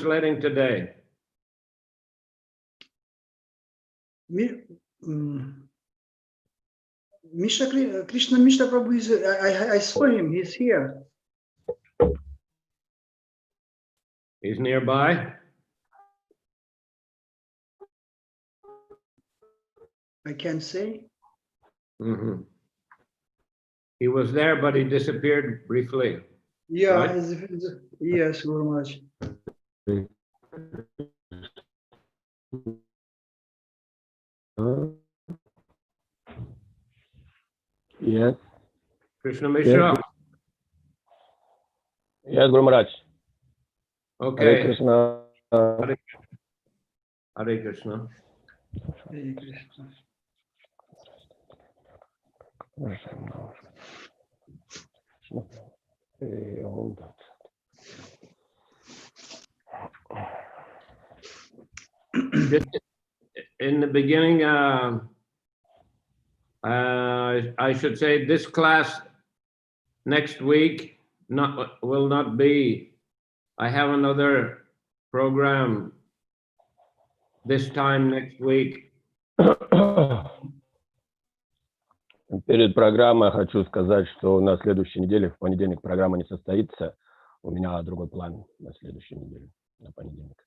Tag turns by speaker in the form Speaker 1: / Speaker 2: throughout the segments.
Speaker 1: translating today?
Speaker 2: Krishna Prabhu is, I saw him, he's here.
Speaker 1: He's nearby?
Speaker 2: I can't say.
Speaker 1: Mm-hmm. He was there, but he disappeared briefly.
Speaker 2: Yeah,
Speaker 1: right?
Speaker 2: Yes, very much.
Speaker 3: Yes.
Speaker 1: Krishna Mishra?
Speaker 3: Yes, Guru Maharaj.
Speaker 1: Okay.
Speaker 3: Hare Krishna.
Speaker 1: Hare Krishna.
Speaker 2: Hare Krishna.
Speaker 1: Just in the beginning, I should say this class next week will not be. I have another program this time next week.
Speaker 3: Перед программой хочу сказать, что на следующей неделе, в понедельник, программа не состоится. У меня другой план на следующую неделю, на понедельник.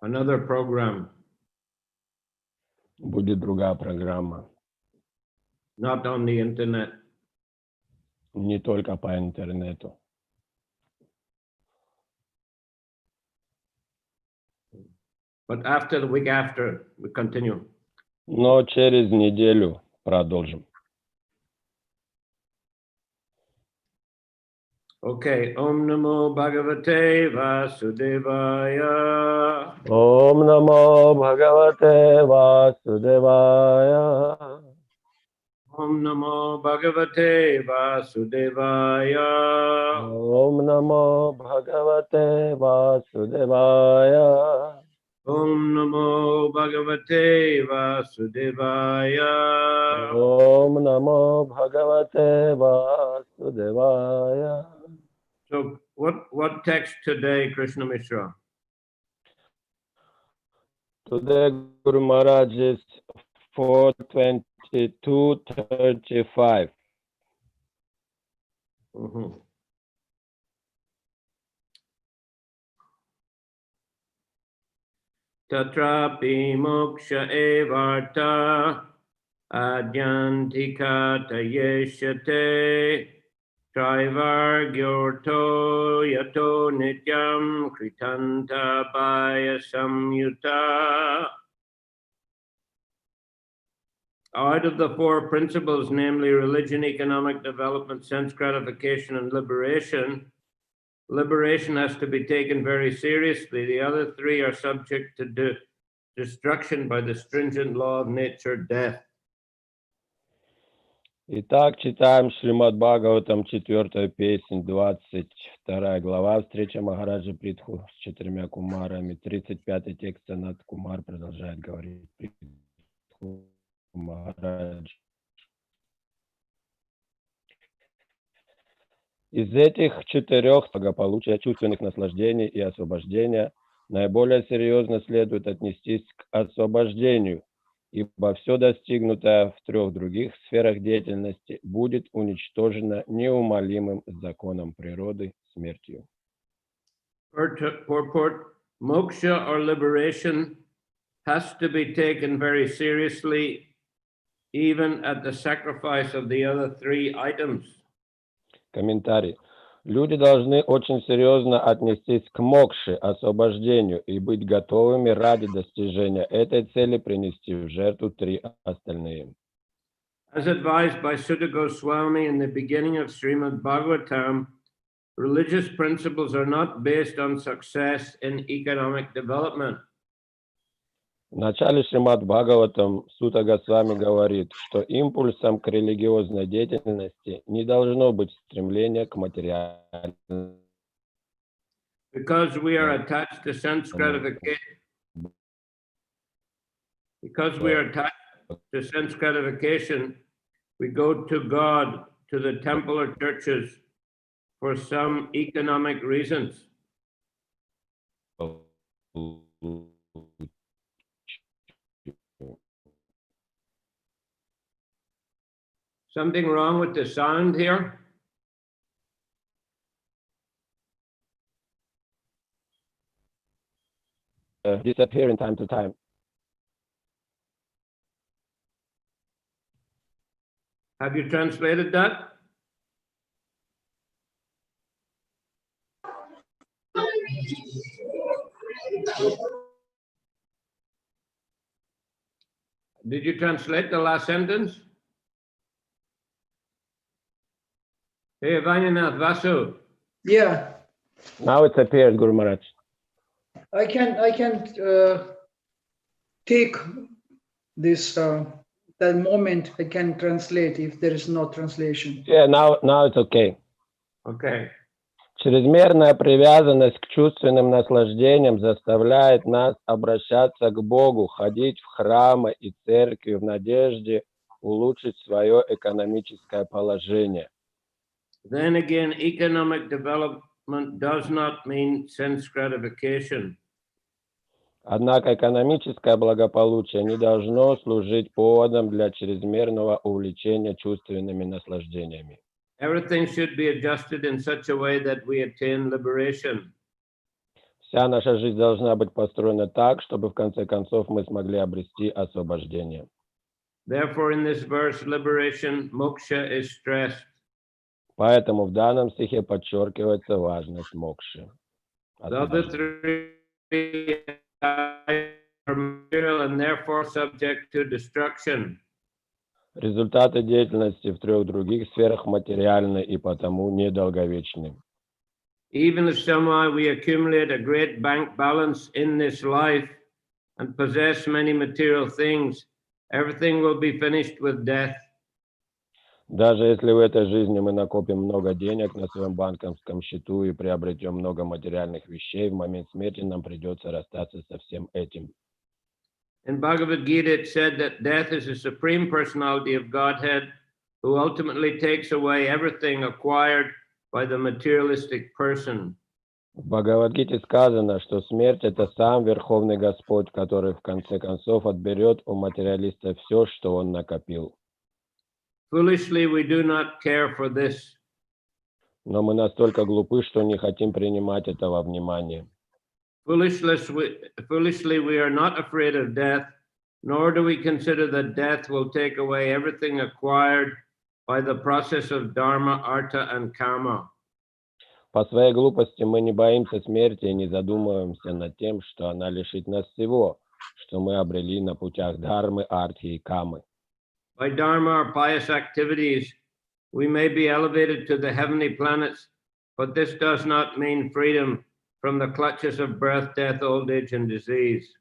Speaker 1: Another program.
Speaker 3: Будет другая программа.
Speaker 1: Not on the internet.
Speaker 3: Не только по интернету.
Speaker 1: But after the week after, we continue.
Speaker 3: Но через неделю продолжим.
Speaker 1: Okay. Om Namo Bhagavate Vasudevaya.
Speaker 3: Om Namo Bhagavate Vasudevaya.
Speaker 1: Om Namo Bhagavate Vasudevaya.
Speaker 3: Om Namo Bhagavate Vasudevaya.
Speaker 1: Om Namo Bhagavate Vasudevaya.
Speaker 3: Om Namo Bhagavate Vasudevaya.
Speaker 1: So what text today, Krishna Mishra?
Speaker 3: Today Guru Maharaj is 4:22:35.
Speaker 1: Mm-hmm. Tatrapi moksha evarta adyantika tayeshyate trivargyorto yato nityam kritanta bhaya samyuta. Out of the four principles, namely religion, economic development, sense gratification, and liberation, liberation has to be taken very seriously. The other three are subject to destruction by the stringent law of nature, death.
Speaker 3: Итак, читаем Шримад Бхагаватам, 4 песнь, 22 глава, встреча Махараджа Притху с 4 кумарами. 35 текст Санат Кумар продолжает говорить. Притху Махарадж. Из этих 4 благополучия, чувственных наслаждений и освобождения наиболее серьезно следует отнестись к освобождению, ибо все достигнутое в 3 других сферах деятельности будет уничтожено неумолимым законом природы, смертью.
Speaker 1: Purport, moksha or liberation has to be taken very seriously, even at the sacrifice of the other 3 items.
Speaker 3: Комментарий. Люди должны очень серьезно отнестись к мокше, освобождению, и быть готовыми ради достижения этой цели принести в жертву 3 остальные.
Speaker 1: As advised by Sutta Goswami in the beginning of Srimad Bhagavatam, religious principles are not based on success in economic development.
Speaker 3: В начале Шримад Бхагаватам Сутта Госвами говорит, что импульсом к религиозной деятельности не должно быть стремление к материальному.
Speaker 1: Because we are attached to sense gratification. Because we are attached to sense gratification, we go to God, to the temple or churches for some economic reasons. Something wrong with the sound here?
Speaker 3: Disappear in time to time.
Speaker 1: Have you translated that? Did you translate the last sentence? Hey, Vanyanath, Vasu.
Speaker 2: Yeah,
Speaker 3: Now it's appeared, Guru Maharaj.
Speaker 2: I can take this that moment. I can translate if there is no translation.
Speaker 3: Yeah, now it's okay.
Speaker 1: Okay.
Speaker 3: Чрезмерная привязанность к чувственным наслаждениям заставляет нас обращаться к Богу, ходить в храмы и церкви в надежде улучшить свое экономическое положение.
Speaker 1: Then again, economic development does not mean sense gratification.
Speaker 3: Однако экономическое благополучие не должно служить поводом для чрезмерного увлечения чувственными наслаждениями.
Speaker 1: Everything should be adjusted in such a way that we attain liberation.
Speaker 3: Вся наша жизнь должна быть построена так, чтобы в конце концов мы смогли обрести освобождение.
Speaker 1: Therefore, in this verse, liberation, moksha, is stressed.
Speaker 3: Поэтому в данном стихе подчеркивается важность мокши.
Speaker 1: The other three are material and therefore subject to destruction.
Speaker 3: Результаты деятельности в трех других сферах материальны и потому недолговечны.
Speaker 1: Even if somehow we accumulate a great bank balance in this life and possess many material things, everything will be finished with death.
Speaker 3: Даже если в этой жизни мы накопим много денег на своем банковском счету и приобретем много материальных вещей, в момент смерти нам придется расстаться со всем этим.
Speaker 1: In Bhagavad Gita, it said that death is the supreme personality of Godhead who ultimately takes away everything acquired by the materialistic person.
Speaker 3: В Бхагавад-гите сказано, что смерть – это сам Верховный Господь, который в конце концов отберет у материалиста все, что он накопил.
Speaker 1: Foolishly, we do not care for this.
Speaker 3: Но мы настолько глупы, что не хотим принимать это во внимание.
Speaker 1: Foolishly, we are not afraid of death, nor do we consider that death will take away everything acquired by the process of dharma, artha, and karma.
Speaker 3: По своей глупости мы не боимся смерти и не задумываемся над тем, что она лишит нас всего, что мы обрели на путях дхармы, артхи и камы.
Speaker 1: By dharma or pious activities, we may be elevated to the heavenly planets, but this does not mean freedom from the clutches of birth, death, old age, and disease.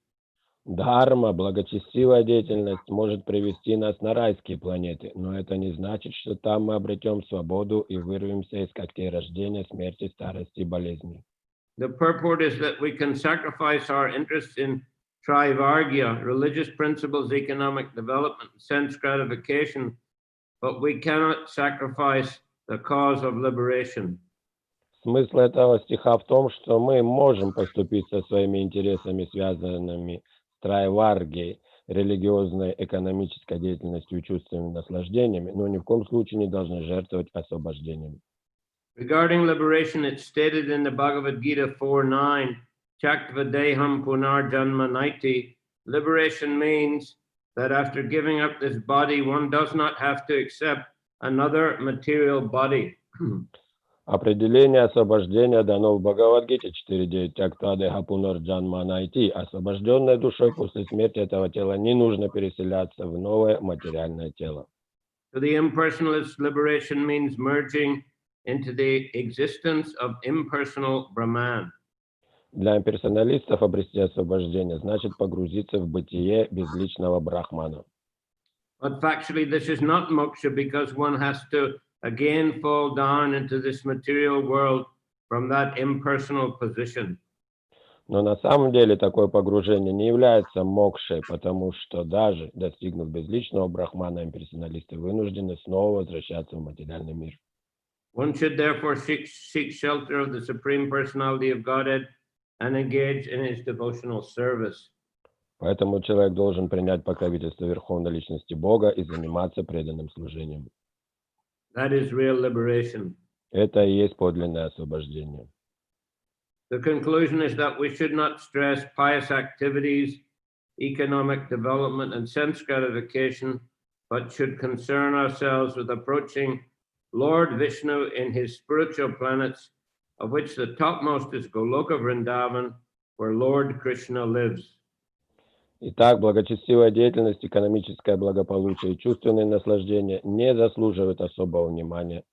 Speaker 3: Дхарма, благочестивая деятельность может привести нас на райские планеты, но это не значит, что там мы обретем свободу и вырвемся из когтей рождения, смерти, старости и болезни.
Speaker 1: The purport is that we can sacrifice our interests in Trivargya, religious principles, economic development, sense gratification, but we cannot sacrifice the cause of liberation.
Speaker 3: Смысл этого стиха в том, что мы можем поступить со своими интересами, связанными с трайваргией, религиозной, экономической деятельностью и чувственными наслаждениями, но ни в коем случае не должны жертвовать освобождением.
Speaker 1: Regarding liberation, it's stated in the Bhagavad Gita 4:9, Chaktva Deham Punar Janma Naiti. Liberation means that after giving up this body, one does not have to accept another material body.
Speaker 3: Определение освобождения дано в Бхагавад-гите 4.9 Тяктадеха Пунарджанма найти. Освобожденной душой после смерти этого тела не нужно переселяться в новое материальное тело.
Speaker 1: So the impersonalist liberation means merging into the existence of impersonal Brahman.
Speaker 3: Для имперсоналистов обрести освобождение значит погрузиться в бытие безличного брахмана.
Speaker 1: But factually, this is not moksha because one has to again fall down into this material world from that impersonal position.
Speaker 3: Но на самом деле такое погружение не является мокшей, потому что даже достигнув безличного брахмана, имперсоналисты вынуждены снова возвращаться в материальный мир.
Speaker 1: One should therefore seek shelter of the Supreme Personality of Godhead and engage in his devotional service.
Speaker 3: Поэтому человек должен принять покровительство Верховной Личности Бога и заниматься преданным служением.
Speaker 1: That is real liberation.
Speaker 3: Это и есть подлинное освобождение.
Speaker 1: The conclusion is that we should not stress pious activities, economic development, and sense gratification, but should concern ourselves with approaching Lord Vishnu in his spiritual planets, of which the topmost is Goloka Vrindavan, where Lord Krishna lives.
Speaker 3: Итак, благочестивая деятельность, экономическое благополучие и чувственные наслаждения не заслуживают особого внимания.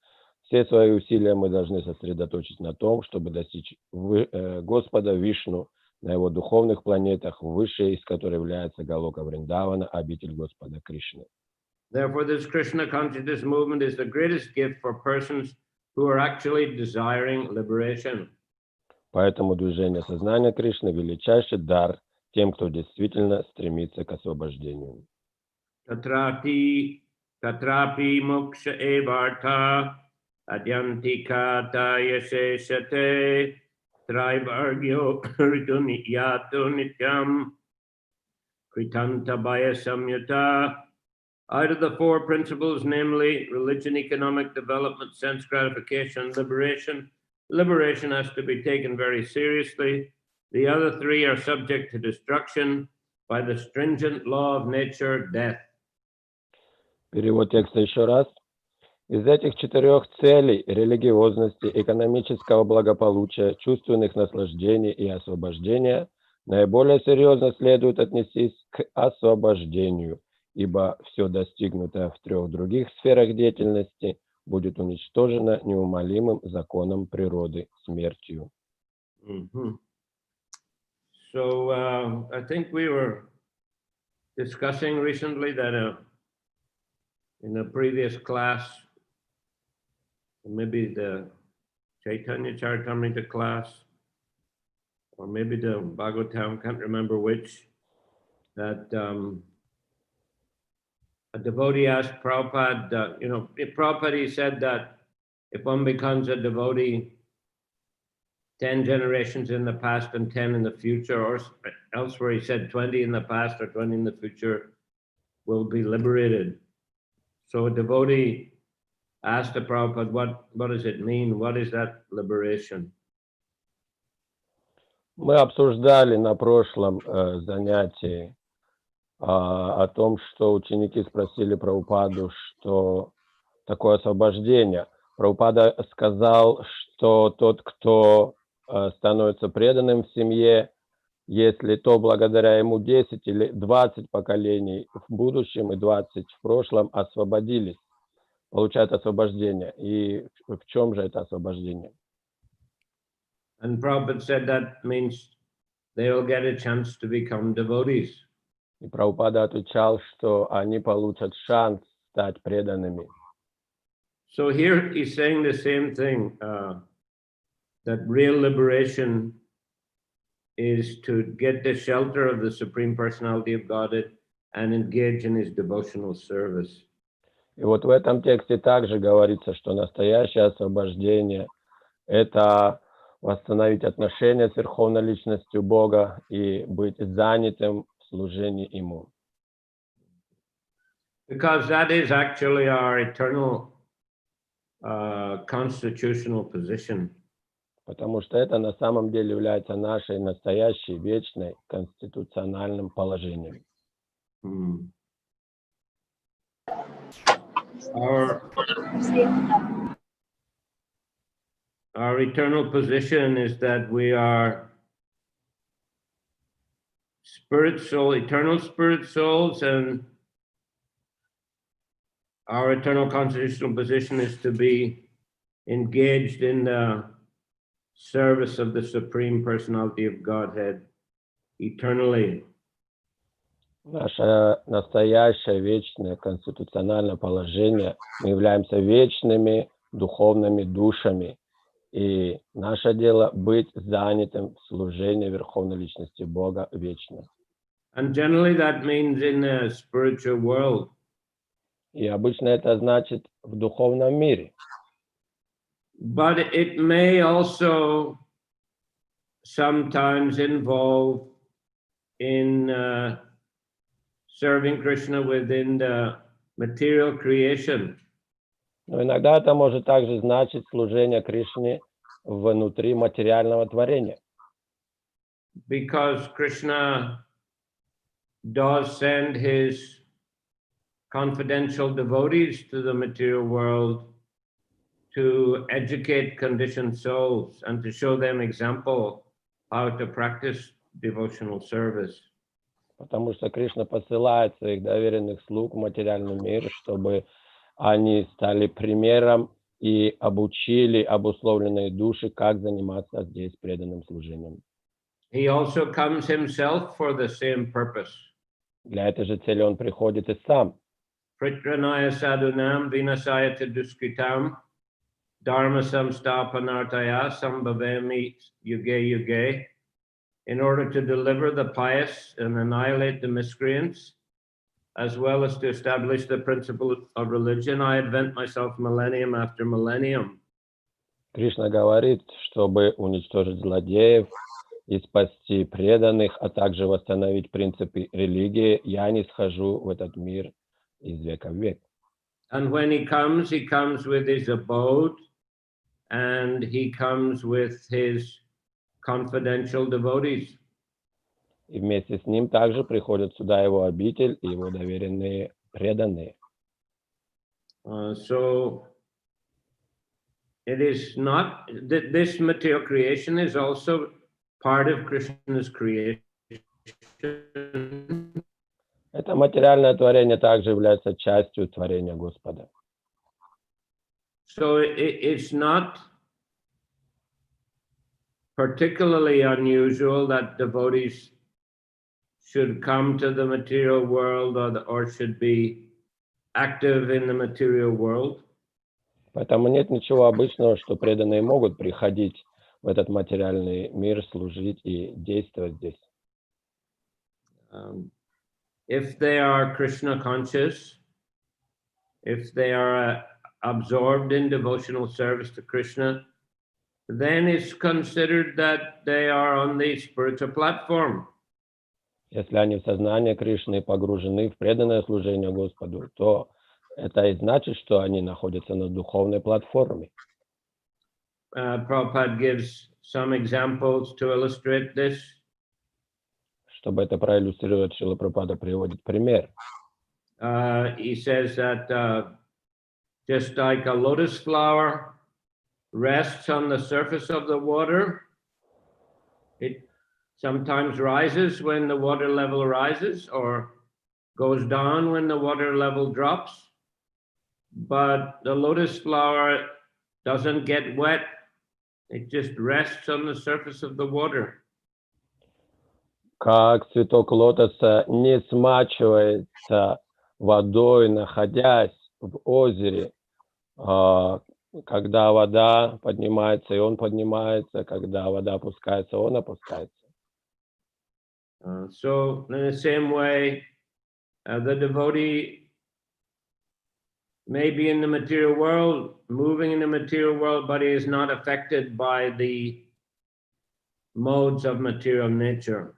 Speaker 3: Все свои усилия мы должны сосредоточить на том, чтобы достичь Господа Вишну на его духовных планетах, высшей из которой является Галока Вриндавана, обитель Господа Кришны.
Speaker 1: Therefore, this Krishna consciousness movement is the greatest gift for persons who are actually desiring liberation.
Speaker 3: Поэтому движение сознания Кришны – величайший дар тем, кто действительно стремится к освобождению.
Speaker 1: Tatrapi moksha evartha adyantika yaseshate traivargyo rituniyato nityam kritanta bhaya samyata. Out of the four principles, namely religion, economic development, sense gratification, liberation has to be taken very seriously. The other three are subject to destruction by the stringent law of nature, death.
Speaker 3: Перевод текста еще раз. Из этих четырех целей – религиозности, экономического благополучия, чувственных наслаждений и освобождения – наиболее серьезно следует отнестись к освобождению, ибо все достигнутое в трех других сферах деятельности будет уничтожено неумолимым законом природы – смертью.
Speaker 1: Mm-hmm. So I think we were discussing recently that in a previous class, maybe the Chaitanya Charitamrita class, or maybe the Bhagavatam, can't remember which, that a devotee asked Prabhupada, Prabhupada, he said that if one becomes a devotee 10 generations in the past and 10 in the future, or elsewhere he said 20 in the past or 20 in the future, will be liberated. So a devotee asked the Prabhupada, what does it mean? What is that liberation?
Speaker 3: Мы обсуждали на прошлом занятии о том, что ученики спросили Прабхупаду, что такое освобождение. Прабхупада сказал, что тот, кто становится преданным в семье, если то благодаря ему 10 или 20 поколений в будущем и 20 в прошлом освободились, получают освобождение. И в чем же это освобождение?
Speaker 1: And Prabhupada said that means they will get a chance to become devotees.
Speaker 3: И Прабхупада отвечал, что они получат шанс стать преданными.
Speaker 1: So here he's saying the same thing, that real liberation is to get the shelter of the Supreme Personality of Godhead and engage in his devotional service.
Speaker 3: И вот в этом тексте также говорится, что настоящее освобождение – это восстановить отношения с Верховной Личностью Бога и быть занятым в служении Ему.
Speaker 1: Because that is actually our eternal constitutional position.
Speaker 3: Потому что это на самом деле является нашей настоящей, вечной, конституциональным положением.
Speaker 1: Our eternal position is that we are eternal spirit souls, and our eternal constitutional position is to be engaged in the service of the Supreme Personality of Godhead eternally.
Speaker 3: Наше настоящее, вечное, конституциональное положение, мы являемся вечными духовными душами, и наше дело быть занятым в служении Верховной Личности Бога вечно.
Speaker 1: And generally that means in the spiritual world.
Speaker 3: И обычно это значит в духовном мире.
Speaker 1: But it may also sometimes involved in serving Krishna within the material creation.
Speaker 3: Но иногда это может также значить служение Кришне внутри материального творения.
Speaker 1: Because Krishna does send his confidential devotees to the material world to educate conditioned souls and to show them example how to practice devotional service.
Speaker 3: Потому что Кришна посылает своих доверенных слуг в материальный мир, чтобы они стали примером и обучили обусловленные души, как заниматься здесь преданным служением.
Speaker 1: He also comes himself for the same purpose.
Speaker 3: Для этой же цели он приходит и сам.
Speaker 1: Pritranaya sadhunam vinasaya duskritam dharma samstapanartaya sambhavami yuge yuge. In order to deliver the pious and annihilate the miscreants, as well as to establish the principle of religion, I advent myself millennium after millennium.
Speaker 3: Кришна говорит, чтобы уничтожить злодеев и спасти преданных, а также восстановить принципы религии, я не схожу в этот мир из века в век.
Speaker 1: And when he comes with his abode, and he comes with his confidential devotees.
Speaker 3: И вместе с ним также приходят сюда его обитель и его доверенные преданные.
Speaker 1: So it is not that this material creation is also part of Krishna's creation.
Speaker 3: Это материальное творение также является частью творения Господа.
Speaker 1: So it's not particularly unusual that devotees should come to the material world or should be active in the material world.
Speaker 3: Поэтому нет ничего обычного, что преданные могут приходить в этот материальный мир, служить и действовать здесь.
Speaker 1: If they are Krishna conscious, if they are absorbed in devotional service to Krishna, then it's considered that they are on the spiritual platform.
Speaker 3: Если они в сознании Кришны погружены в преданное служение Господу, то это и значит, что они находятся на духовной платформе.
Speaker 1: Prabhupada gives some examples to illustrate this.
Speaker 3: Чтобы это проиллюстрировать, Шрила Прабхупада приводит пример.
Speaker 1: He says that just like a lotus flower rests on the surface of the water, it sometimes rises when the water level rises or goes down when the water level drops. But the lotus flower doesn't get wet. It just rests on the surface of the water.
Speaker 3: Как цветок лотоса не смачивается водой, находясь в озере, когда вода поднимается, и он поднимается, когда вода опускается, он опускается.
Speaker 1: So in the same way, the devotee may be in the material world, moving in the material world, but he is not affected by the modes of material nature.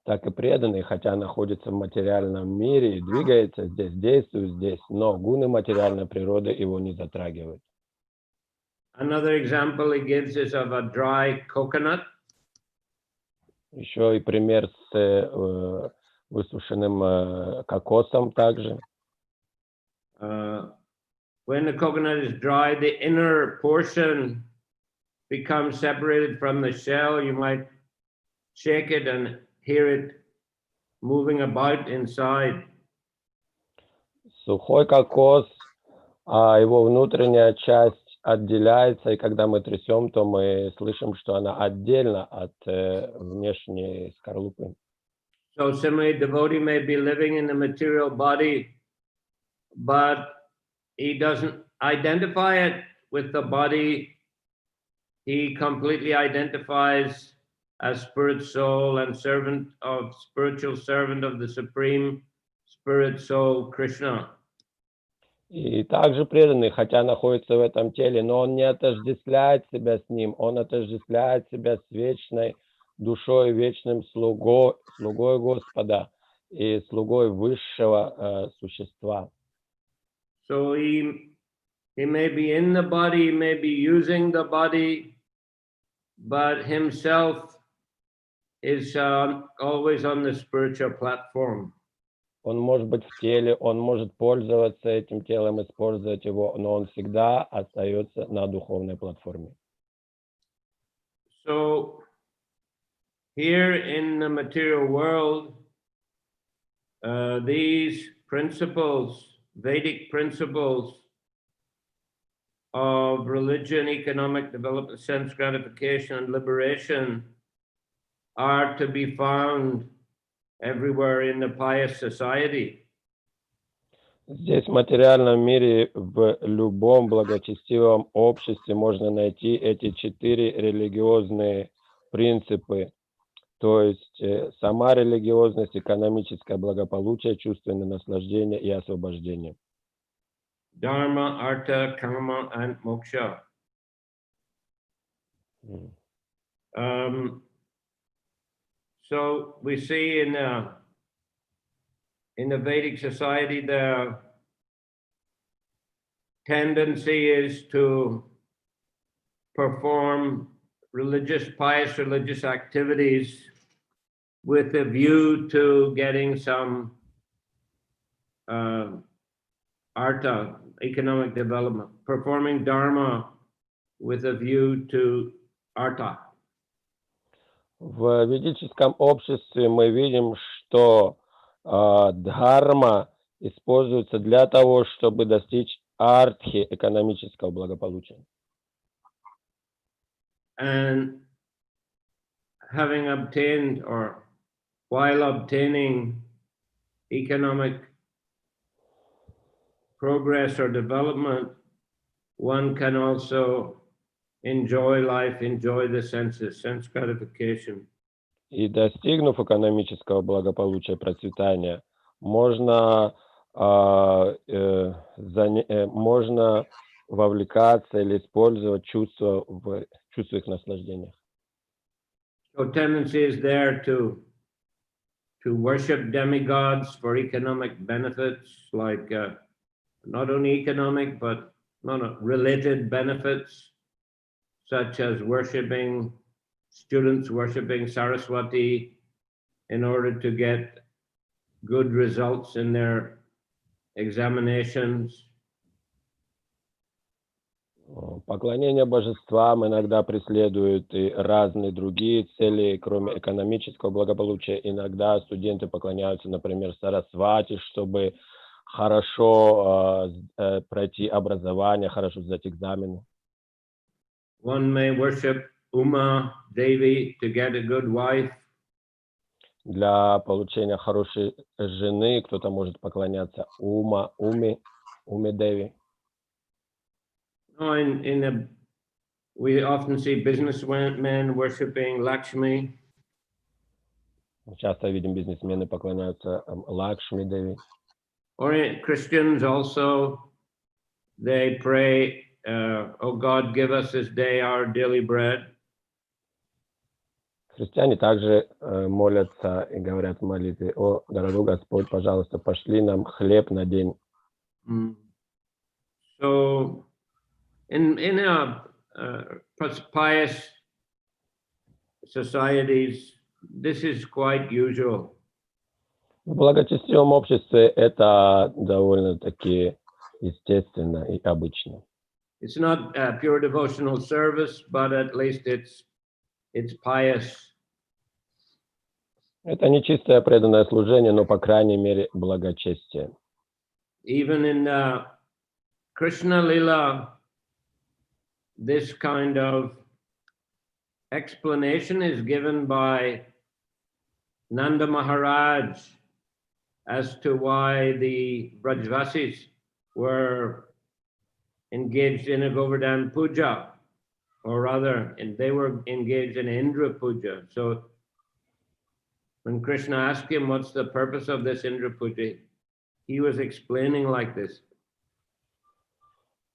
Speaker 3: Так и преданный, хотя находится в материальном мире и двигается здесь, действует здесь, но гуны материальной природы его не затрагивают.
Speaker 1: Another example he gives is of a dry coconut.
Speaker 3: Еще и пример с высушенным кокосом также.
Speaker 1: When the coconut is dry, the inner portion becomes separated from the shell. You might shake it and hear it moving about inside.
Speaker 3: Сухой кокос, а его внутренняя часть отделяется, и когда мы трясем, то мы слышим, что она отдельно от внешней скорлупы.
Speaker 1: So similarly, devotee may be living in the material body, but he doesn't identify it with the body. He completely identifies as spirit soul and spiritual servant of the Supreme Spirit Soul, Krishna.
Speaker 3: И также преданный, хотя находится в этом теле, но он не отождествляет себя с ним, он отождествляет себя с вечной душой, вечным слугой Господа и слугой высшего существа.
Speaker 1: So he may be in the body, he may be using the body, but himself is always on the spiritual platform.
Speaker 3: Он может быть в теле, он может пользоваться этим телом, использовать его, но он всегда остается на духовной платформе.
Speaker 1: So here in the material world, these principles, Vedic principles of religion, economic development, sense gratification, and liberation are to be found everywhere in the pious society.
Speaker 3: Здесь в материальном мире, в любом благочестивом обществе можно найти эти 4 религиозные принципы, то есть сама религиозность, экономическое благополучие, чувственное наслаждение и освобождение.
Speaker 1: Dharma, artha, kama, and moksha. So we see in the Vedic society, the tendency is to perform pious religious activities with a view to getting some artha, economic development, performing dharma with a view to artha.
Speaker 3: В ведическом обществе мы видим, что дхарма используется для того, чтобы достичь артхи, экономического благополучия.
Speaker 1: And having obtained, or while obtaining economic progress or development, one can also enjoy life, enjoy the senses, sense gratification.
Speaker 3: И достигнув экономического благополучия, процветания, можно можно вовлекаться или использовать чувства в чувственных наслаждениях.
Speaker 1: So tendency is there to worship demigods for economic benefits, like not only economic, but related benefits, such as students worshiping Saraswati in order to get good results in their examinations.
Speaker 3: Поклонение божествам иногда преследует и разные другие цели, кроме экономического благополучия. Иногда студенты поклоняются, например, Сарасвати, чтобы хорошо пройти образование, хорошо сдать экзамены.
Speaker 1: One may worship Uma Devi to get a good wife.
Speaker 3: Для получения хорошей жены кто-то может поклоняться Уме Деви.
Speaker 1: We often see businessmen worshiping Lakshmi.
Speaker 3: Часто видим, бизнесмены поклоняются Лакшми Деви.
Speaker 1: Or Christians also, they pray, "Oh God, give us this day our daily bread."
Speaker 3: Христиане также молятся и говорят в молитве: «О, дорогой Господь, пожалуйста, пошли нам хлеб на день».
Speaker 1: So, in pious societies, this is quite usual.
Speaker 3: В благочестивом обществе это довольно-таки естественно и обычно.
Speaker 1: It's not a pure devotional service, but at least it's pious.
Speaker 3: Это не чистое преданное служение, но, по крайней мере, благочестие.
Speaker 1: Even in Krishna Lila, this kind of explanation is given by Nanda Maharaj as to why the Brajvasis were engaged in a Govardhan Puja, or rather, they were engaged in Indra Puja. So when Krishna asked him what's the purpose of this Indra Puja, he was explaining like this.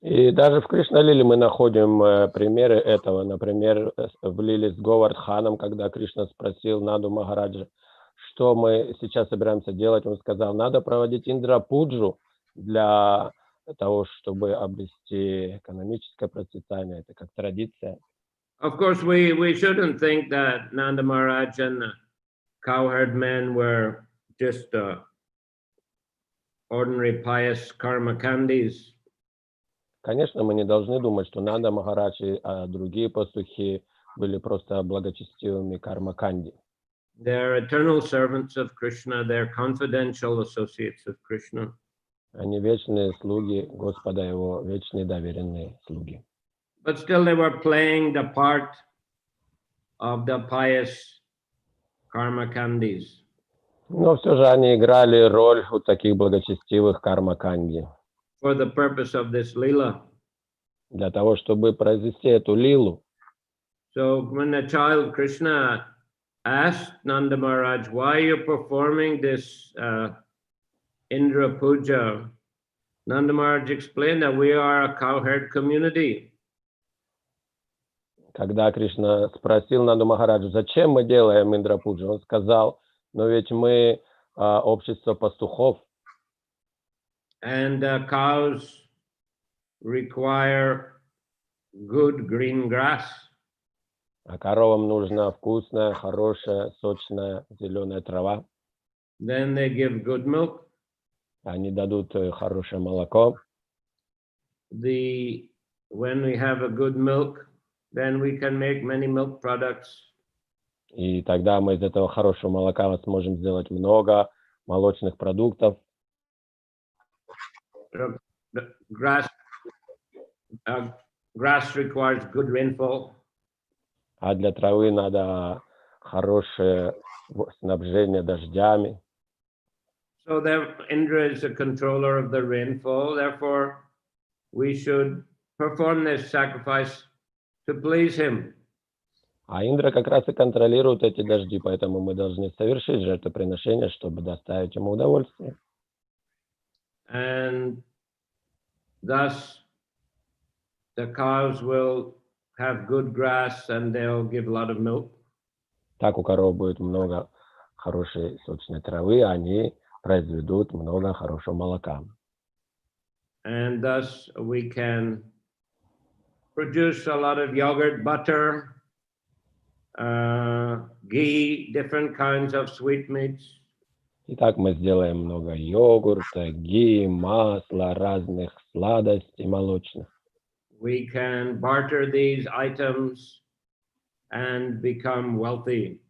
Speaker 3: И даже в Кришна-лиле мы находим примеры этого. Например, в лиле с Говардханом, когда Кришна спросил Наду Махараджа, что мы сейчас собираемся делать, он сказал, надо проводить Индра-пуджу для того, чтобы обрести экономическое процветание. Это как традиция.
Speaker 1: Of course, we shouldn't think that Nanda Maharaj and the cowherd men were just ordinary pious karma candies.
Speaker 3: Конечно, мы не должны думать, что Нанда Махарадж и другие пастухи были просто благочестивыми карма-канди.
Speaker 1: They're eternal servants of Krishna. They're confidential associates of Krishna.
Speaker 3: Они вечные слуги Господа Его, вечные доверенные слуги.
Speaker 1: But still, they were playing the part of the pious karma candies.
Speaker 3: Но все же они играли роль у таких благочестивых карма-канди
Speaker 1: For the purpose of this lila.
Speaker 3: для того, чтобы произвести эту лилу.
Speaker 1: So when the child Krishna asked Nanda Maharaj, why you're performing this Indra Puja, Nanda Maharaj explained that we are a cowherd community.
Speaker 3: Когда Кришна спросил Нанду Махараджу, зачем мы делаем Индра-пуджу, он сказал, но ведь мы общество пастухов.
Speaker 1: And cows require good green grass.
Speaker 3: А коровам нужна вкусная, хорошая, сочная, зеленая трава.
Speaker 1: Then they give good milk.
Speaker 3: Они дадут хорошее молоко.
Speaker 1: When we have a good milk, then we can make many milk products.
Speaker 3: И тогда мы из этого хорошего молока сможем сделать много молочных продуктов.
Speaker 1: Grass requires good rainfall.
Speaker 3: А для травы надо хорошее снабжение дождями.
Speaker 1: So Indra is a controller of the rainfall. Therefore, we should perform this sacrifice to please him.
Speaker 3: А Индра как раз и контролирует эти дожди, поэтому мы должны совершить жертвоприношение, чтобы доставить ему удовольствие.
Speaker 1: And thus, the cows will have good grass and they'll give a lot of milk.
Speaker 3: Так у коров будет много хорошей сочной травы, они произведут много хорошего молока.
Speaker 1: And thus we can produce a lot of yogurt, butter, ghee, different kinds of sweetmeats.
Speaker 3: Итак, мы сделаем много йогурта, ги, масла, разных сладостей молочных.
Speaker 1: We can barter these items and become wealthy.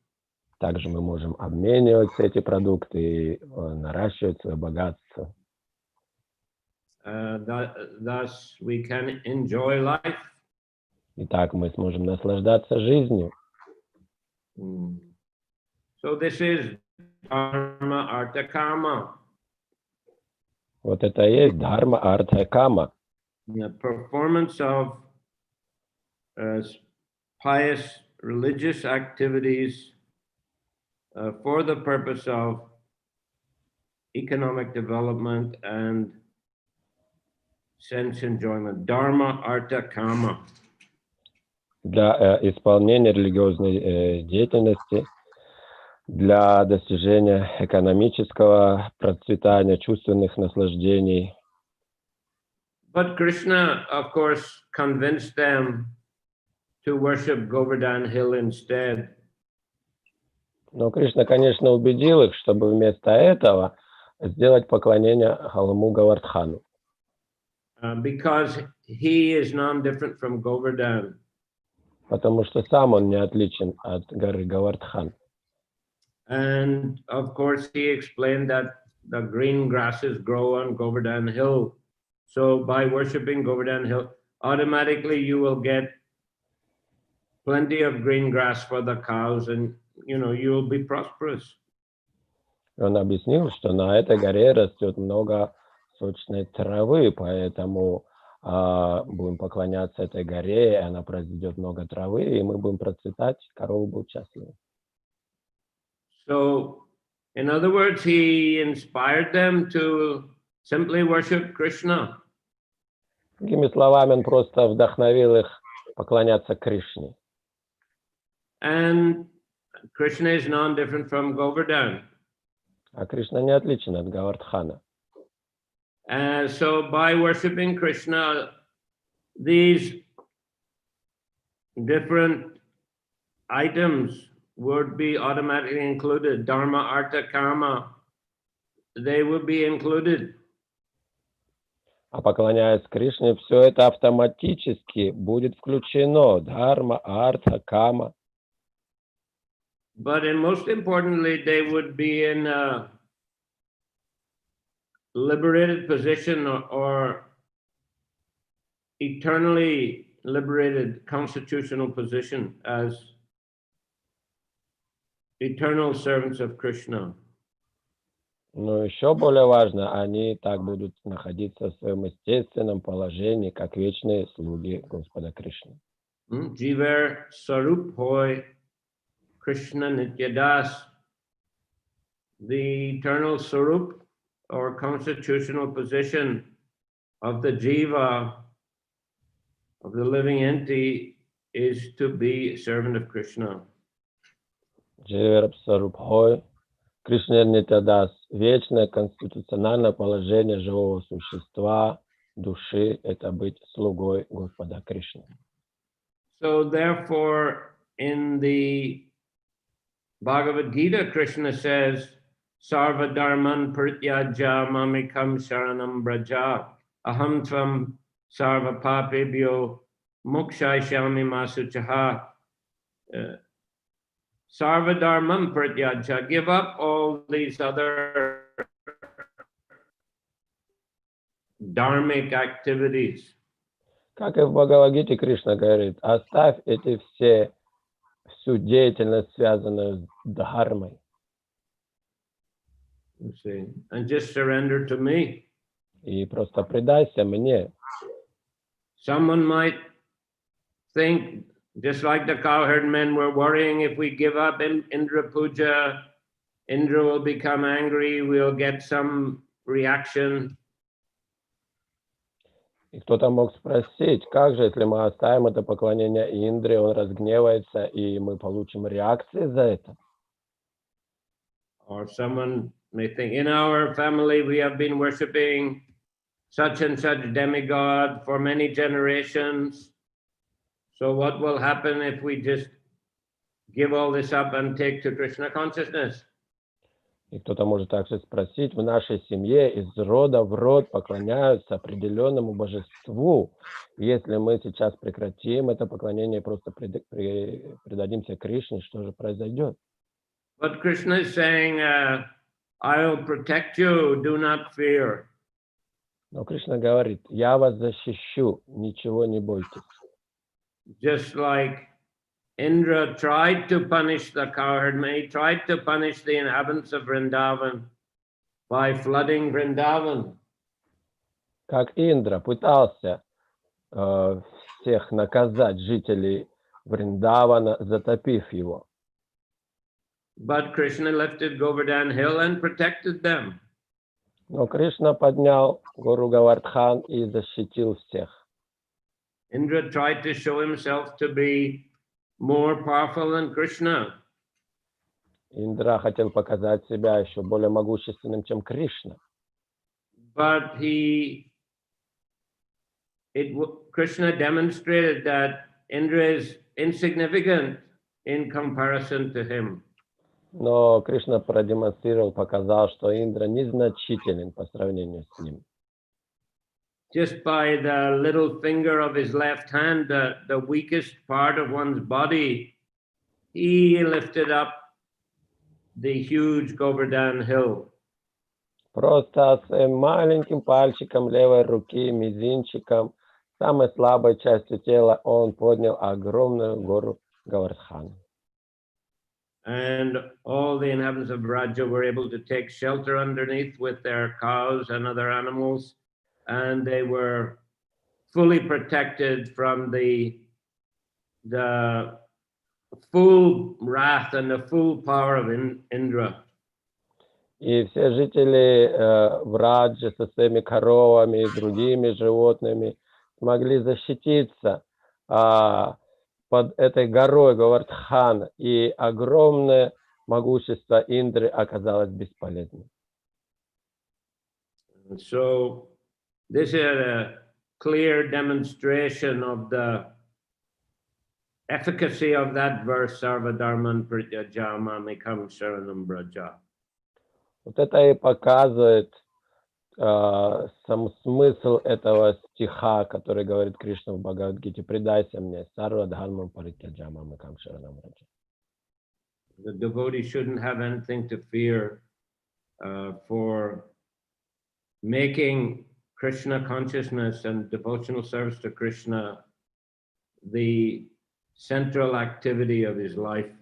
Speaker 3: Также мы можем обменивать эти продукты и наращивать свое богатство.
Speaker 1: Thus we can enjoy life.
Speaker 3: Итак, мы сможем наслаждаться жизнью.
Speaker 1: So this is dharma, artha, kama.
Speaker 3: Вот это и есть дхарма, артха, кама.
Speaker 1: The performance of pious religious activities for the purpose of economic development and sense enjoyment. Dharma, artha, kama.
Speaker 3: Для исполнения религиозной деятельности, для достижения экономического процветания, чувственных наслаждений.
Speaker 1: But Krishna, of course, convinced them to worship Govardhan Hill instead.
Speaker 3: Но Кришна, конечно, убедил их, чтобы вместо этого сделать поклонение холму Говардхану.
Speaker 1: Because he is non-different from Govardhan.
Speaker 3: Потому что сам он не отличен от горы Говардхан.
Speaker 1: And of course, he explained that the green grasses grow on Govardhan Hill. So by worshiping Govardhan Hill, automatically you will get plenty of green grass for the cows and you will be prosperous.
Speaker 3: Он объяснил, что на этой горе растет много сочной травы, поэтому будем поклоняться этой горе, и она произведет много травы, и мы будем процветать, коровы будут счастливы.
Speaker 1: So, in other words, he inspired them to simply worship Krishna.
Speaker 3: Другими словами, он просто вдохновил их поклоняться Кришне.
Speaker 1: And Krishna is non-different from Govardhan.
Speaker 3: А Кришна не отличен от Говардхана.
Speaker 1: So by worshipping Krishna, these different items would be automatically included. Dharma, artha, kama, they would be included.
Speaker 3: А поклоняясь Кришне, все это автоматически будет включено. Дхарма, артха, кама.
Speaker 1: But most importantly, they would be in a liberated position or eternally liberated constitutional position as eternal servants of Krishna.
Speaker 3: Но еще более важно, они так будут находиться в своем естественном положении, как вечные слуги Господа Кришны.
Speaker 1: Jiver Sarup Hoy Krishna Nityadas, the eternal Sarup or constitutional position of the Jiva, of the living entity, is to be a servant of Krishna.
Speaker 3: Дживер Сарубхой, Кришна Нитядас, вечное конституциональное положение живого существа, души, это быть слугой Господа Кришны.
Speaker 1: So therefore, in the Bhagavad Gita, Krishna says, Sarva Dharman Prityaja Mamikam Sharanam Braja Aham Tvam Sarva Papebhyo Mokshayashami Masuchaha. Sarva Dharman Prityaja, give up all these other dharmic activities.
Speaker 3: Как и в Бхагавад-гите Кришна говорит, оставь всю деятельность, связанную с дхармой.
Speaker 1: And just surrender to me.
Speaker 3: И просто предайся мне.
Speaker 1: Someone might think, just like the cowherd men were worrying, if we give up Indra Puja, Indra will become angry, we'll get some reaction.
Speaker 3: И кто-то мог спросить, как же, если мы оставим это поклонение Индре, он разгневается, и мы получим реакции за это?
Speaker 1: Or someone may think, in our family we have been worshiping such and such demigod for many generations. So what will happen if we just give all this up and take to Krishna consciousness?
Speaker 3: И кто-то может также спросить, в нашей семье из рода в род поклоняются определенному божеству. Если мы сейчас прекратим это поклонение и просто предадимся Кришне, что же произойдет?
Speaker 1: But Krishna is saying, I will protect you, do not fear.
Speaker 3: Но Кришна говорит, я вас защищу, ничего не бойтесь.
Speaker 1: Just like Indra tried to punish the cowherd, he tried to punish the inhabitants of Vrindavan by flooding Vrindavan.
Speaker 3: Как Индра пытался всех наказать, жителей Вриндавана, затопив его.
Speaker 1: But Krishna lifted Govardhan hill and protected them.
Speaker 3: Но Кришна поднял гору Говардхан и защитил всех.
Speaker 1: Indra tried to show himself to be more powerful than Krishna.
Speaker 3: Индра хотел показать себя еще более могущественным, чем Кришна.
Speaker 1: But Krishna demonstrated that Indra is insignificant in comparison to him.
Speaker 3: Но Кришна продемонстрировал, показал, что Индра незначителен по сравнению с ним.
Speaker 1: Just by the little finger of his left hand, the weakest part of one's body, he lifted up the huge Govardhan hill.
Speaker 3: Просто своим маленьким пальчиком левой руки, мизинчиком, самой слабой частью тела, он поднял огромную гору Говардхан.
Speaker 1: And all the inhabitants of Raja were able to take shelter underneath with their cows and other animals, and they were fully protected from the full wrath and the full power of Indra.
Speaker 3: И все жители Враджи со своими коровами и другими животными смогли защититься под этой горой Говардхан, и огромное могущество Индры оказалось бесполезным.
Speaker 1: So this is a clear demonstration of the efficacy of that verse, Sarva Dharman Prityaja Mamekam Sharanam Braja.
Speaker 3: Вот это и показывает сам смысл этого стиха, который говорит Кришна в Бхагавад-гите: «Предайся мне, сарва дхармам паритяджа мамекам шаранам раджа».
Speaker 1: The devotee shouldn't have anything to fear for making Krishna consciousness and devotional service to Krishna the central activity of his life.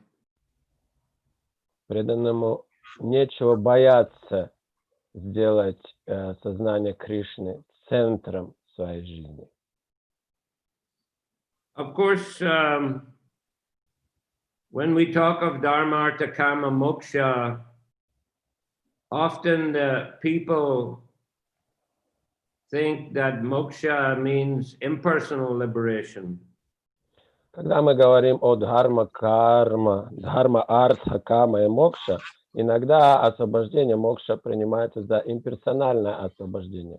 Speaker 3: Преданному нечего бояться сделать сознание Кришны центром своей жизни.
Speaker 1: Of course, when we talk of Dharma, Artha, Kama, Moksha, often the people think that moksha means impersonal liberation.
Speaker 3: Когда мы говорим о дхарма, карма, дхарма, артха, кама и мокша, иногда освобождение мокша принимается за имперсональное освобождение.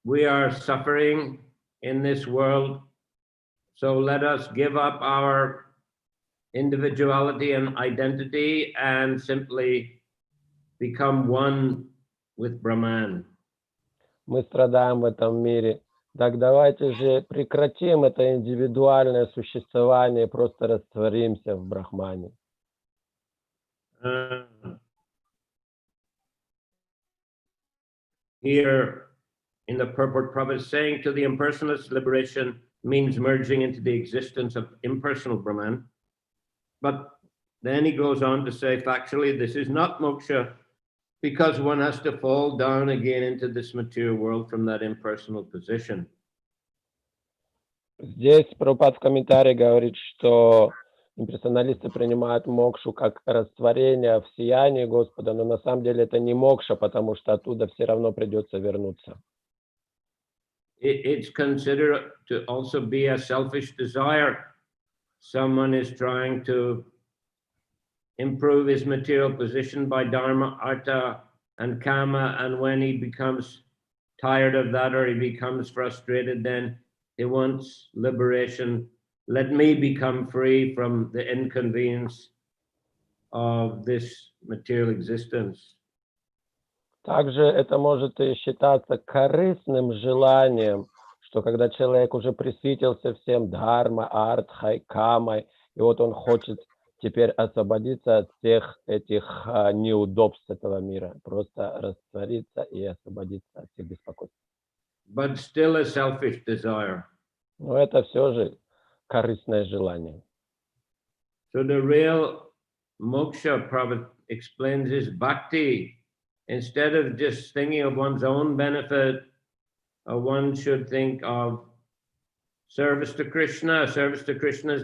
Speaker 1: We are suffering in this world, so let us give up our individuality and identity and simply become one with Brahman.
Speaker 3: Мы страдаем в этом мире. Так давайте же прекратим это индивидуальное существование и просто растворимся в Брахмане.
Speaker 1: Here in the purport, Prabhupada is saying to the impersonalist, liberation means merging into the existence of impersonal Brahman. But then he goes on to say, factually, this is not moksha, because one has to fall down again into this material world from that impersonal position.
Speaker 3: Здесь Прабхупад в комментарии говорит, что имперсоналисты принимают мокшу как растворение в сиянии Господа, но на самом деле это не мокша, потому что оттуда все равно придется вернуться.
Speaker 1: It's considered to also be a selfish desire. Someone is trying to improve his material position by dharma, artha, and kama, and when he becomes tired of that or he becomes frustrated, then he wants liberation. Let me become free from the inconvenience of this material existence.
Speaker 3: Также это может и считаться корыстным желанием, что когда человек уже присытился всем дхарма, артхой, камой, и вот он хочет теперь освободиться от всех этих неудобств этого мира, просто раствориться и освободиться от всех беспокойств.
Speaker 1: But still a selfish desire.
Speaker 3: Но это все же корыстное желание.
Speaker 1: So the real moksha, Prabhupada explains, is bhakti. Instead of just thinking of one's own benefit, one should think of service to Krishna's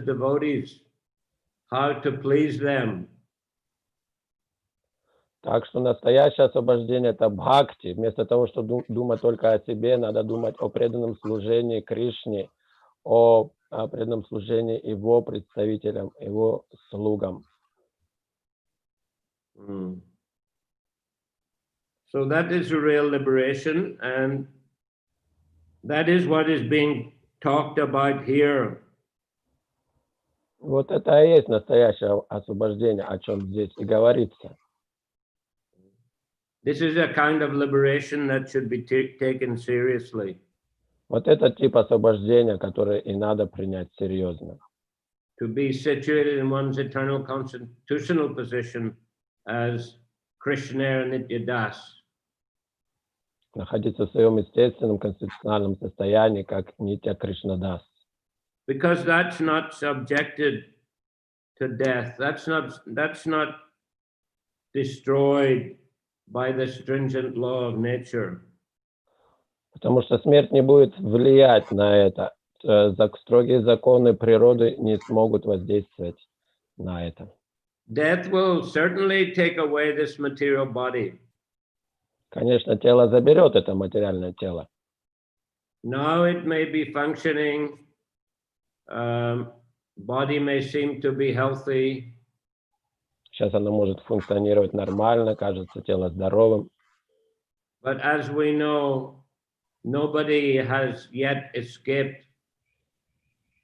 Speaker 1: devotees, how to please them.
Speaker 3: Так что настоящее освобождение – это бхакти. Вместо того, чтобы думать только о себе, надо думать о преданном служении Кришне, о преданном служении его представителям, его слугам.
Speaker 1: So that is a real liberation, and that is what is being talked about here.
Speaker 3: Вот это и есть настоящее освобождение, о чем здесь и говорится.
Speaker 1: This is a kind of liberation that should be taken seriously.
Speaker 3: Вот это тип освобождения, который и надо принять серьезно.
Speaker 1: To be situated in one's eternal constitutional position as Krishna Nityadas.
Speaker 3: Находиться в своем естественном конституциональном состоянии, как Нитья Кришнадас.
Speaker 1: Because that's not subjected to death. That's not destroyed by the stringent law of nature.
Speaker 3: Потому что смерть не будет влиять на это. Строгие законы природы не смогут воздействовать на это.
Speaker 1: Death will certainly take away this material body.
Speaker 3: Конечно, тело заберет это материальное тело.
Speaker 1: Now it may be functioning, body may seem to be healthy,
Speaker 3: Сейчас оно может функционировать нормально, кажется тело здоровым.
Speaker 1: but as we know, nobody has yet escaped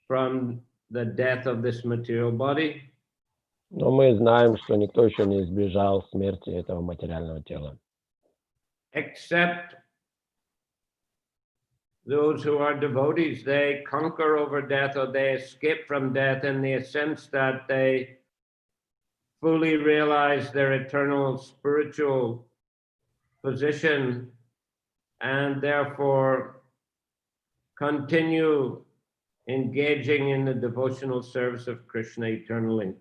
Speaker 1: from the death of this material body.
Speaker 3: Но мы знаем, что никто еще не избежал смерти этого материального тела.
Speaker 1: Except those who are devotees, they conquer over death or they escape from death in the sense that they fully realize their eternal spiritual position and therefore continue engaging in the devotional service of Krishna eternally.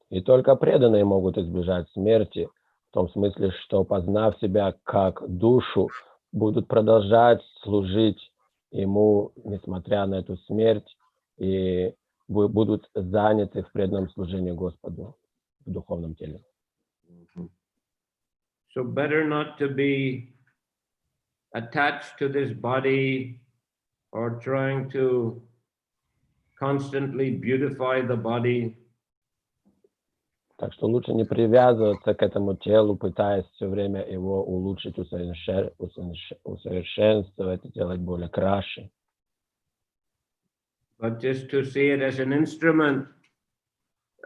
Speaker 3: И только преданные могут избежать смерти, в том смысле, что, познав себя как душу, будут продолжать служить ему, несмотря на эту смерть, и будут заняты в преданном служении Господу в духовном теле.
Speaker 1: So better not to be attached to this body or trying to constantly beautify the body.
Speaker 3: Так что лучше не привязываться к этому телу, пытаясь все время его улучшить, усовершенствовать, делать более краше.
Speaker 1: But just to see it as an instrument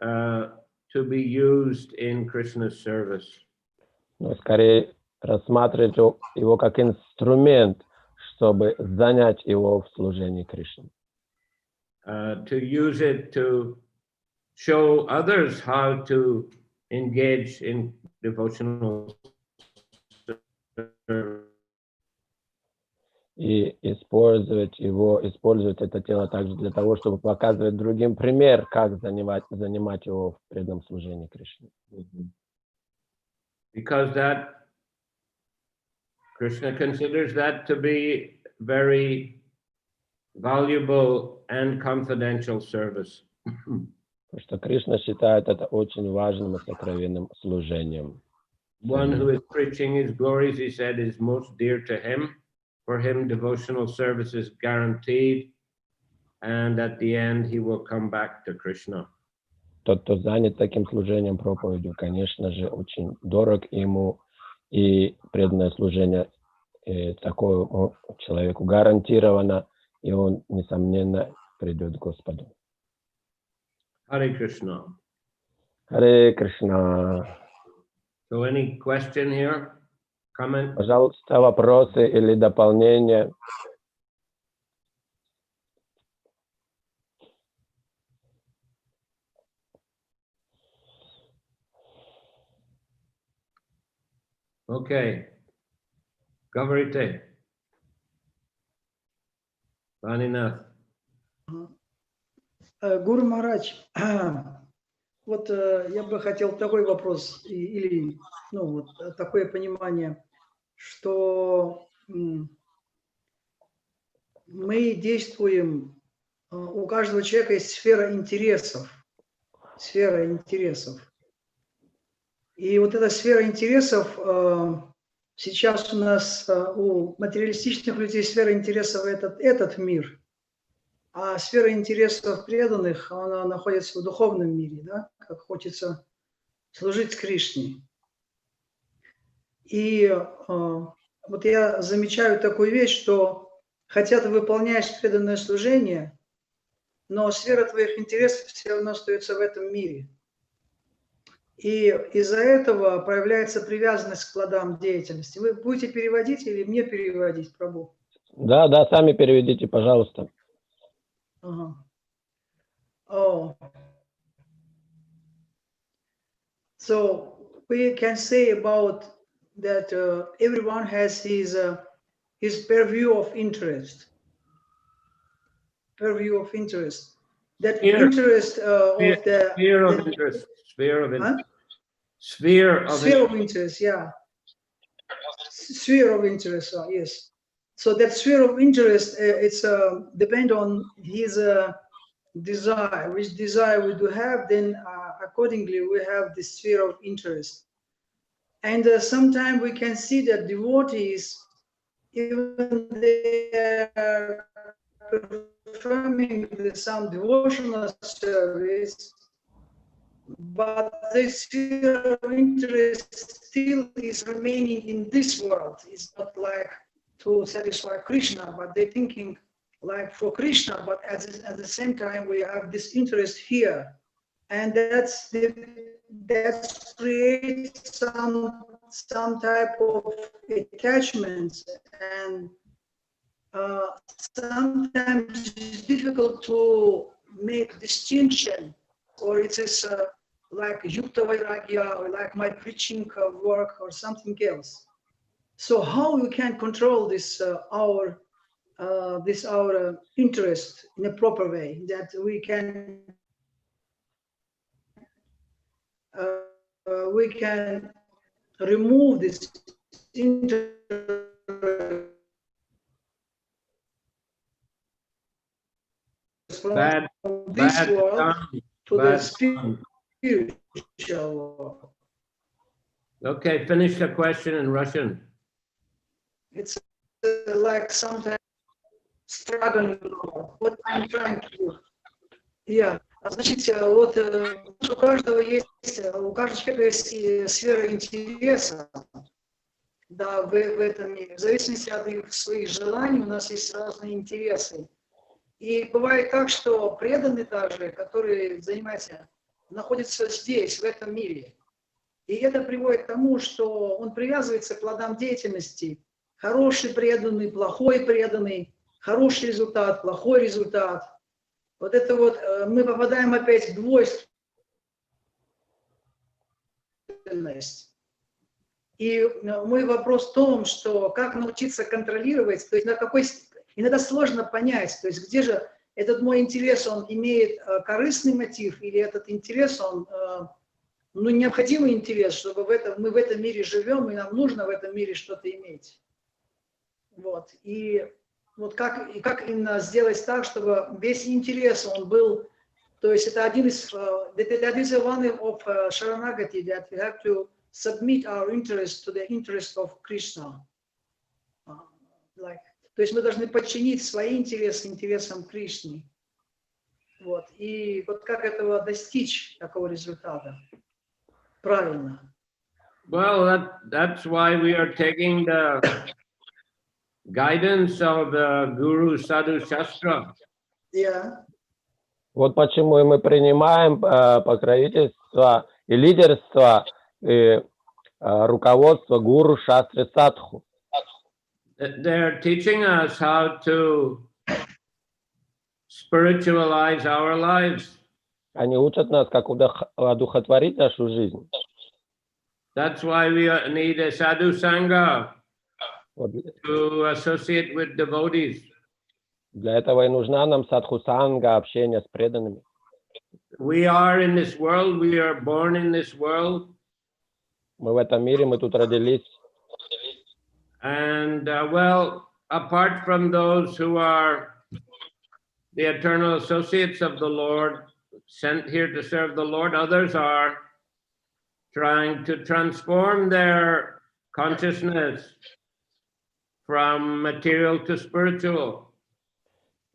Speaker 1: to be used in Krishna's service.
Speaker 3: Но скорее рассматривать его как инструмент, чтобы занять его в служении Кришне.
Speaker 1: To use it to show others how to engage in devotional service.
Speaker 3: И использовать это тело также для того, чтобы показывать другим пример, как занимать его в преданном служении Кришне.
Speaker 1: Because that Krishna considers that to be very valuable and confidential service.
Speaker 3: Потому что Кришна считает это очень важным и сокровенным служением.
Speaker 1: One who is preaching his glories, he said, is most dear to him. For him, devotional service is guaranteed, and at the end, he will come back to Krishna.
Speaker 3: Тот, кто занят таким служением, проповедью, конечно же, очень дорог ему, и преданное служение такому человеку гарантировано, и он, несомненно, придет к Господу.
Speaker 1: Hare Krishna.
Speaker 3: Харе Кришна.
Speaker 1: So any question here? Comment?
Speaker 3: Пожалуйста, вопросы или дополнения?
Speaker 1: Okay. Gavarite. Vaninath.
Speaker 2: Гуру Махарадж, вот я бы хотел такой вопрос, или ну, вот, такое понимание, что мы действуем, у каждого человека есть сфера интересов. И вот эта сфера интересов, сейчас у нас у материалистичных людей сфера интересов этот мир. А сфера интересов преданных, она находится в духовном мире, да, как хочется служить Кришне. И вот я замечаю такую вещь, что хотя ты выполняешь преданное служение, но сфера твоих интересов все равно остается в этом мире. И из-за этого проявляется привязанность к плодам деятельности. Вы будете переводить или мне переводить, Прабху?
Speaker 3: Да, сами переведите, пожалуйста.
Speaker 2: Oh. So we can say about that everyone has his purview of interest. That interest of the
Speaker 1: sphere of interest. Sphere of interest.
Speaker 2: Yeah. Sphere of interest. Yes. So that sphere of interest, it's depend on his desire. Which desire we do have, then accordingly we have this sphere of interest. And sometimes we can see that devotees, even they are performing some devotional service, but their sphere of interest still is remaining in this world. It's not like to satisfy Krishna, but they're thinking like for Krishna, but at the same time we have this interest here, and that creates some type of attachments, and sometimes it's difficult to make distinction, or it is like yukta vairagya, or like my preaching work or something else. So how we can control this our interest in a proper way, that we can remove this interest from this world to the spiritual world.
Speaker 1: Okay, finish the question in Russian.
Speaker 2: It's like sometimes struggling. What I'm trying to do. Yeah. Значит, вот у каждого человека есть сфера интереса, да, в этом мире. В зависимости от их своих желаний у нас есть разные интересы. И бывает так, что преданные также, которые занимаются, находятся здесь, в этом мире. И это приводит к тому, что он привязывается к плодам деятельности. Хороший преданный, плохой преданный, хороший результат, плохой результат. Вот это вот мы попадаем опять в двойственность. И мой вопрос в том, что как научиться контролировать, то есть на какой... Иногда сложно понять, то есть где же этот мой интерес, он имеет корыстный мотив, или этот интерес, он необходимый интерес, чтобы мы в этом мире живем, и нам нужно в этом мире что-то иметь. Вот. И вот как именно сделать так, чтобы весь интерес, он был, то есть это один из, that is one of Sharanagati, that we have to submit our interest to the interest of Krishna. То есть мы должны подчинить свои интересы интересам Кришны. Вот. И вот как этого достичь, такого результата? Правильно.
Speaker 1: Well, that's why we are taking the guidance of the Guru Sadhu Shastra.
Speaker 2: Yeah.
Speaker 3: Вот почему и мы принимаем покровительство и лидерство и руководство гуру шастры садху.
Speaker 1: They're teaching us how to spiritualize our lives.
Speaker 3: Они учат нас, как одухотворить нашу жизнь.
Speaker 1: That's why we need a sadhu sangha to associate with devotees.
Speaker 3: Для этого и нужна нам садхусанга, общение с преданными.
Speaker 1: We are in this world, we are born in this world.
Speaker 3: Мы в этом мире, мы тут родились.
Speaker 1: And well, apart from those who are the eternal associates of the Lord, sent here to serve the Lord, others are trying to transform their consciousness from material to spiritual.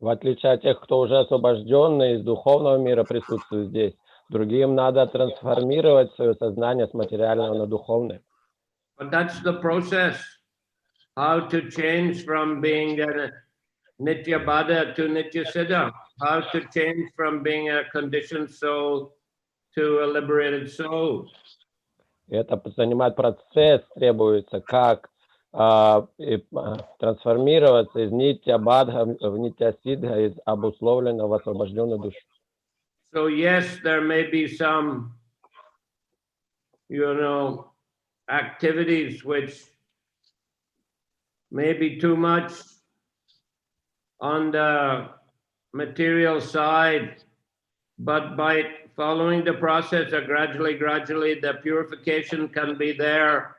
Speaker 3: В отличие от тех, кто уже освобожденный из духовного мира присутствует здесь, другим надо трансформировать свое сознание с материального на духовное.
Speaker 1: But that's the process. How to change from being a Nitya Bada to Nitya Siddha. How to change from being a conditioned soul to a liberated soul.
Speaker 3: Это занимает процесс, требуется, как трансформироваться из нитья бадха в нитья сидха, из обусловленного в освобожденную душу.
Speaker 1: So yes, there may be some, activities which may be too much on the material side, but by following the process, gradually, the purification can be there,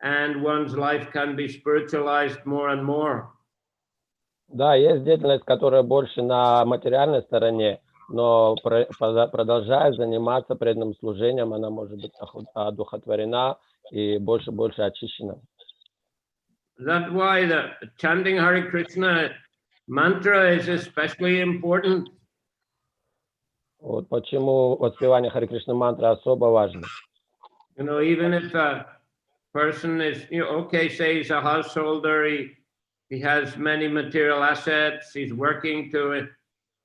Speaker 1: and one's life can be spiritualized more and more.
Speaker 3: Да, есть деятельность, которая больше на материальной стороне, но продолжая заниматься преданным служением, она может быть одухотворена и больше очищена.
Speaker 1: That's why the chanting Hare Krishna mantra is especially important.
Speaker 3: Вот почему воспевание Харе Кришна мантры особо важно.
Speaker 1: You know, even if a person is, you know, okay, say he's a householder, he has many material assets, he's working to,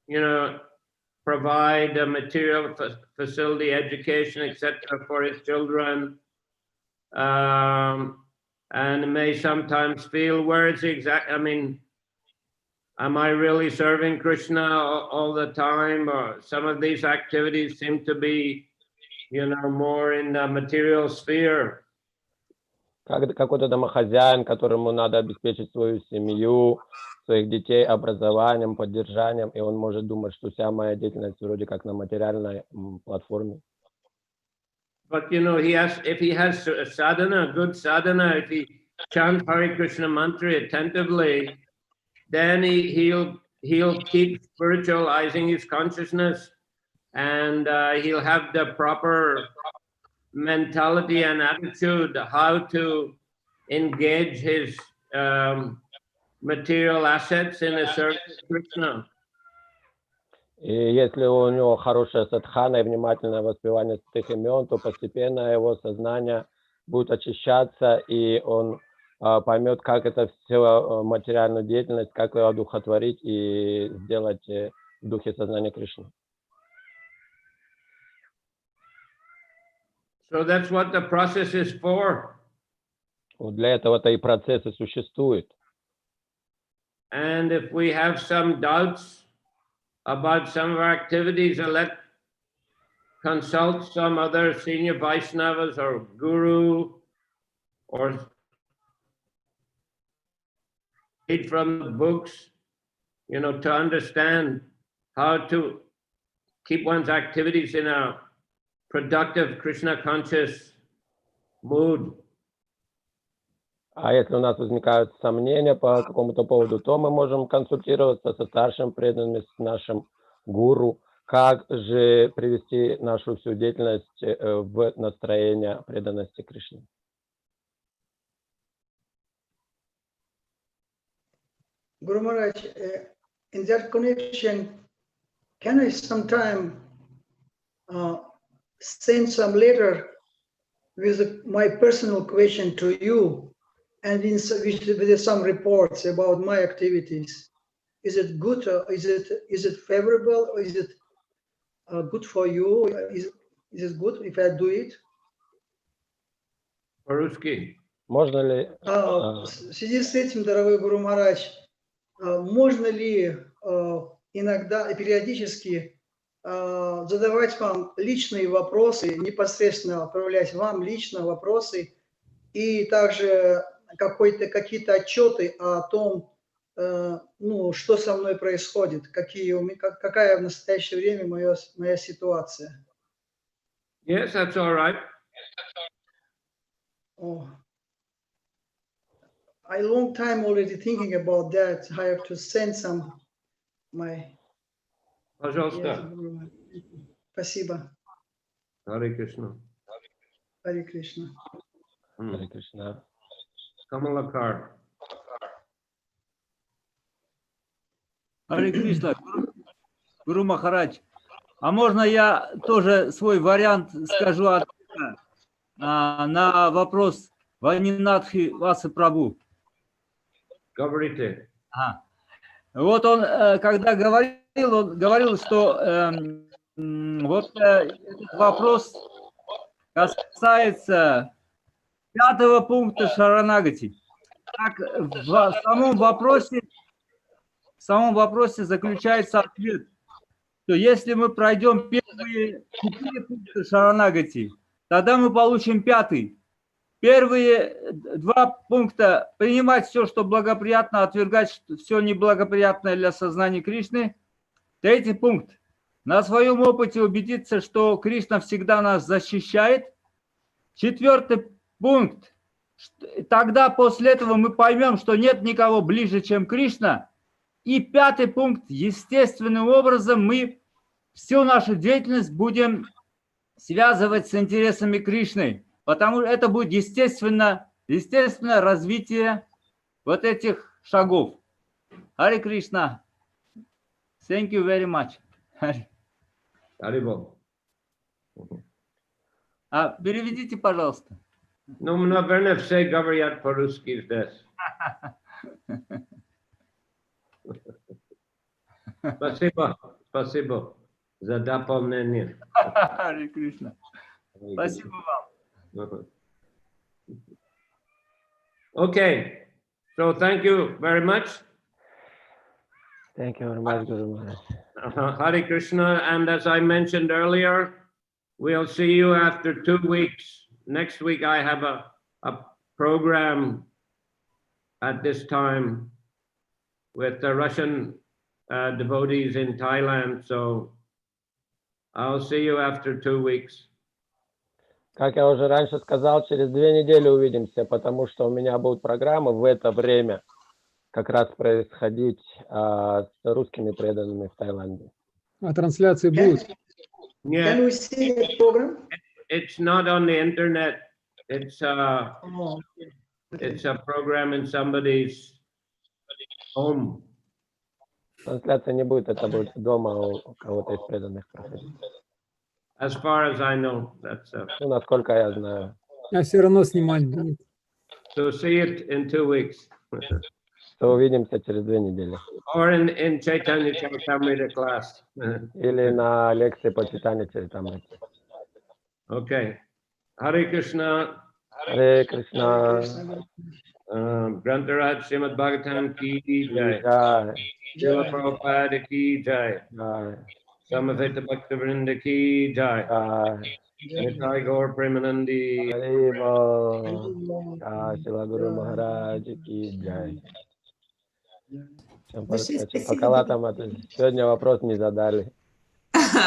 Speaker 1: you know, provide a material facility, education, etc. for his children, and may sometimes feel, where is the exact, I mean, am I really serving Krishna all the time? Or some of these activities seem to be, you know, more in the material sphere.
Speaker 3: Как какой-то домохозяин, которому надо обеспечить свою семью, своих детей образованием, поддержанием, и он может думать, что вся моя деятельность вроде как на материальной платформе.
Speaker 1: But you know, if he has a sadhana, good sadhana, if he chants Hare Krishna mantra attentively, then he'll keep spiritualizing his consciousness, and he'll have the proper mentality and attitude how to engage his material assets in a service to Krishna.
Speaker 3: И если у него хорошая садхана и внимательное воспевание святых имен, то постепенно его сознание будет очищаться, и он поймет, как это все материальную деятельность, как ее одухотворить и сделать в духе сознания Кришны.
Speaker 1: So that's what the process is for.
Speaker 3: Вот для этого-то и процессы существуют.
Speaker 1: And if we have some doubts about some of our activities, let's consult some other senior Vaishnavas or guru, or read from the books, you know, to understand how to keep one's activities in a productive Krishna conscious mood.
Speaker 3: А если у нас возникают сомнения по какому-то поводу, то мы можем консультироваться со старшим преданным, с нашим гуру, как же привести нашу всю деятельность в настроение преданности Кришне.
Speaker 2: Guru Maharaj, in that connection, can I sometime send some letter with my personal question to you, and with some reports about my activities? Is it good? Is it favorable? Or is it good for you? Is it good if I do it?
Speaker 1: По-русски.
Speaker 3: Можно ли?
Speaker 2: В связи с этим, дорогой Гуру Махарадж, можно ли иногда, периодически задавать вам личные вопросы, непосредственно отправлять вам лично вопросы, и также какие-то отчеты о том, ну, что со мной происходит, какая в настоящее время моя ситуация?
Speaker 1: Yes, that's all right.
Speaker 2: Oh. I long time already thinking about that. I have to send some my.
Speaker 1: Пожалуйста.
Speaker 2: Спасибо.
Speaker 1: Hare Krishna.
Speaker 2: Харе Кришна.
Speaker 3: Харе Кришна.
Speaker 1: Камалакар.
Speaker 4: Харе Кришна. Гуру Махарадж, а можно я тоже свой вариант скажу на вопрос Ванинатхи Васы Прабhu?
Speaker 1: Говорите.
Speaker 4: Вот он, когда говорил, он говорил, что вот этот вопрос касается 5-го пункта Шаранагати. Так, в самом вопросе заключается ответ, что если мы пройдем первые 4 пункта Шаранагати, тогда мы получим 5-й. Первые 2 пункта: принимать все, что благоприятно, отвергать все неблагоприятное для сознания Кришны. 3-й пункт: на своем опыте убедиться, что Кришна всегда нас защищает. 4-й пункт: тогда после этого мы поймем, что нет никого ближе, чем Кришна. И 5-й пункт: естественным образом мы всю нашу деятельность будем связывать с интересами Кришны. Потому что это будет естественно развитие вот этих шагов. Харе Кришна. Thank you very much.
Speaker 1: Haribol.
Speaker 4: А переведите, пожалуйста.
Speaker 1: No, наверное, все говорят по-русски здесь. Спасибо, спасибо за дополнение.
Speaker 4: Харе Кришна. Спасибо вам.
Speaker 1: Okay, so thank you very much.
Speaker 3: Thank you very much, Guru Maharaj.
Speaker 1: Hare Krishna, and as I mentioned earlier, we'll see you after 2 weeks. Next week I have a program at this time with the Russian devotees in Thailand, so I'll see you after 2 weeks.
Speaker 3: Как я уже раньше сказал, через 2 недели увидимся, потому что у меня будут программы в это время как раз происходить с русскими преданными в Таиланде.
Speaker 5: А трансляции будут?
Speaker 2: Can
Speaker 1: Yeah,
Speaker 2: we see the program?
Speaker 1: it's not on the internet. It's
Speaker 2: Oh,
Speaker 1: it's a program in somebody's home.
Speaker 3: Трансляция не будет, это будет дома у кого-то из преданных проходить.
Speaker 1: As far as I know, that's
Speaker 3: Ну, насколько я знаю.
Speaker 5: А все равно снимать будет.
Speaker 1: so see it in 2 weeks.
Speaker 3: То увидимся через 2 недели.
Speaker 1: Or in Chaitanya Charitamrita class.
Speaker 3: Или на лекции по читанию Чаритамрити.
Speaker 1: Okay. Hare Krishna.
Speaker 3: Харе Кришна.
Speaker 1: Grantaraj Srimad Bhagavatam ki jai.
Speaker 3: Jai.
Speaker 1: Srila Prabhupada ki jai.
Speaker 3: Jai.
Speaker 1: Samaveta Bhaktivinoda ki jai.
Speaker 3: Jai.
Speaker 1: Nitai Gaur Premanandi.
Speaker 3: Харибол. Jai. Шила Гуру Махарадж ки джай. Чем
Speaker 2: Большое
Speaker 3: по
Speaker 2: спасибо.
Speaker 3: калатам сегодня вопрос не задали.